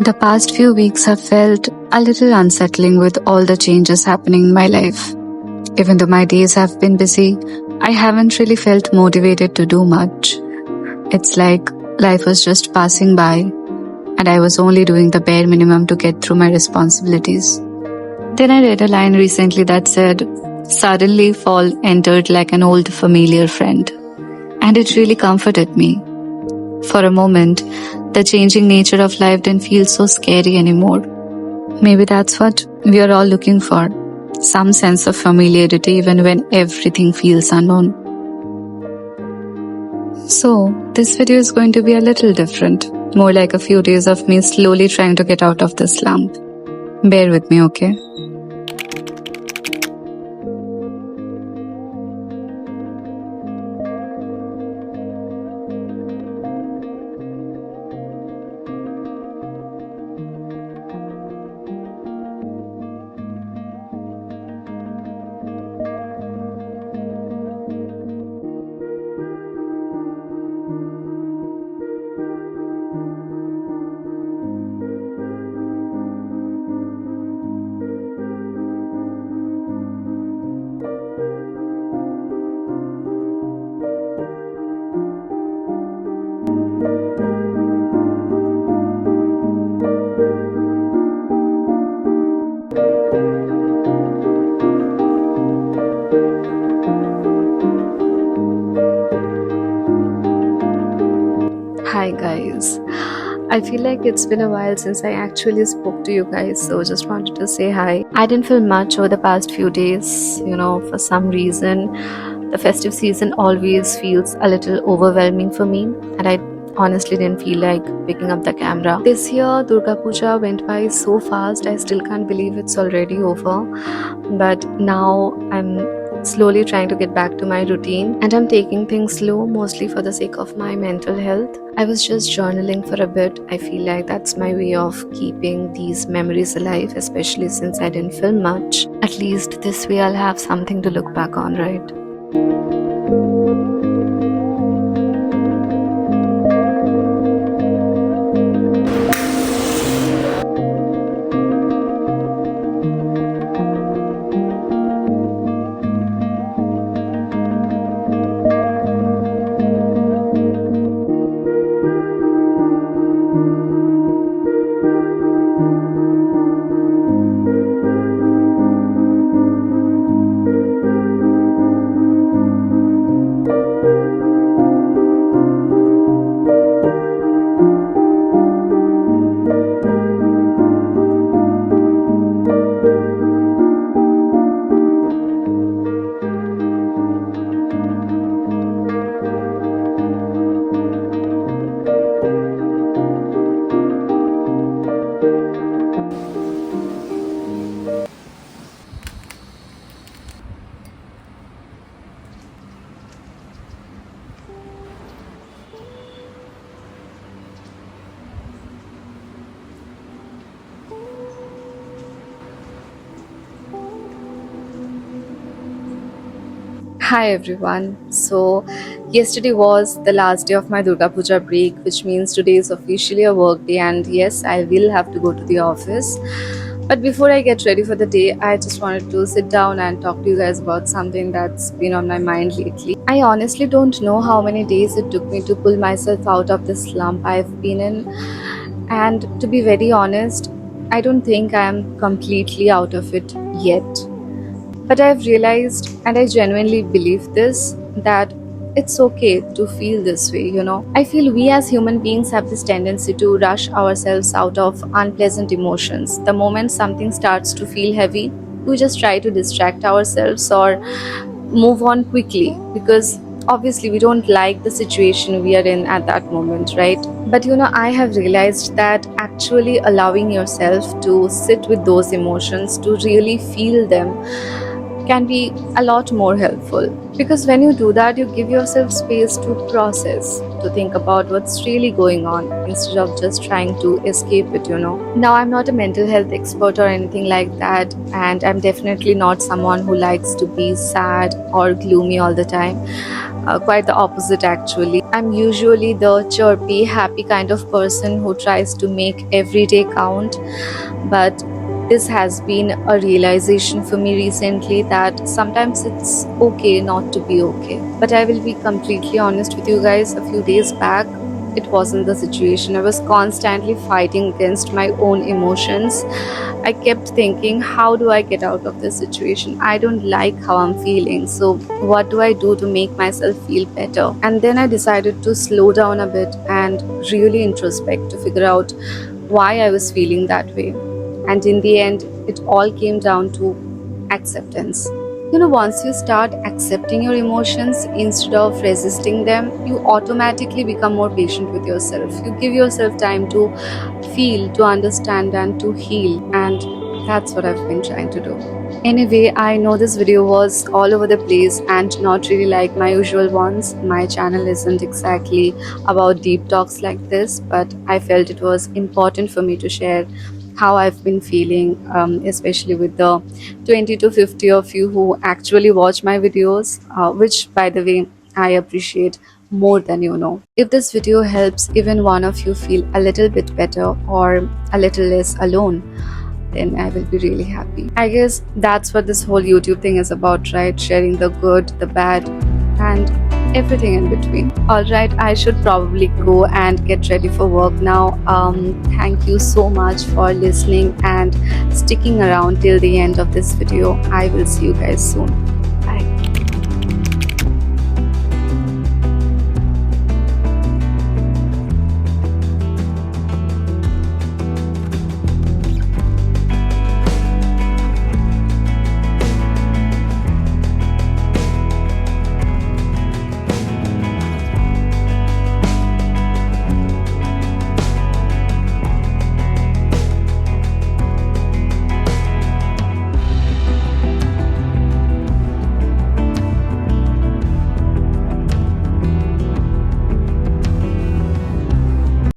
The past few weeks have felt a little unsettling with all the changes happening in my life. Even though my days have been busy, I haven't really felt motivated to do much. It's like life was just passing by and I was only doing the bare minimum to get through my responsibilities. Then I read a line recently that said, "Suddenly fall entered like an old familiar friend." And it really comforted me. For a moment, the changing nature of life didn't feel so scary anymore. Maybe that's what we are all looking for. Some sense of familiarity even when everything feels unknown. So, this video is going to be a little different. More like a few days of me slowly trying to get out of this slump. Bear with me, okay? Hi guys. I feel like it's been a while since I actually spoke to you guys, so just wanted to say hi. I didn't film much over the past few days, for some reason. The festive season always feels a little overwhelming for me, and I honestly didn't feel like picking up the camera. This year, Durga Puja went by so fast, I still can't believe it's already over. But now I'm slowly trying to get back to my routine, and I'm taking things slow, mostly for the sake of my mental health. I was just journaling for a bit. I feel like that's my way of keeping these memories alive, especially since I didn't film much. At least this way I'll have something to look back on, right? Hi everyone. So, yesterday was the last day of my Durga Puja break, which means today is officially a work day, and yes, I will have to go to the office. But before I get ready for the day, I just wanted to sit down and talk to you guys about something that's been on my mind lately. I honestly don't know how many days it took me to pull myself out of the slump I've been in, and to be very honest, I don't think I am completely out of it yet. But I've realized, and I genuinely believe this, that it's okay to feel this way. I feel we as human beings have this tendency to rush ourselves out of unpleasant emotions. The moment something starts to feel heavy, we just try to distract ourselves or move on quickly because obviously we don't like the situation we are in at that moment, right? But I have realized that actually allowing yourself to sit with those emotions, to really feel them, can be a lot more helpful, because when you do that, you give yourself space to process, to think about what's really going on instead of just trying to escape it. Now, I'm not a mental health expert or anything like that, and I'm definitely not someone who likes to be sad or gloomy all the time. Quite the opposite, actually. I'm usually the chirpy, happy kind of person who tries to make every day count. But this has been a realization for me recently that sometimes it's okay not to be okay. But I will be completely honest with you guys, a few days back, it wasn't the situation. I was constantly fighting against my own emotions. I kept thinking, how do I get out of this situation? I don't like how I'm feeling. So, what do I do to make myself feel better? And then I decided to slow down a bit and really introspect to figure out why I was feeling that way. And in the end, it all came down to acceptance. Once you start accepting your emotions instead of resisting them, you automatically become more patient with yourself. You give yourself time to feel, to understand, and to heal. And that's what I've been trying to do. Anyway, I know this video was all over the place and not really like my usual ones. My channel isn't exactly about deep talks like this, but I felt it was important for me to share how I've been feeling, especially with the 20 to 50 of you who actually watch my videos, which, by the way, I appreciate more than you know. If this video helps even one of you feel a little bit better or a little less alone, then I will be really happy. I guess that's what this whole YouTube thing is about, right? Sharing the good, the bad, and everything in between. Alright, I should probably go and get ready for work now. Thank you so much for listening and sticking around till the end of this video. I will see you guys soon.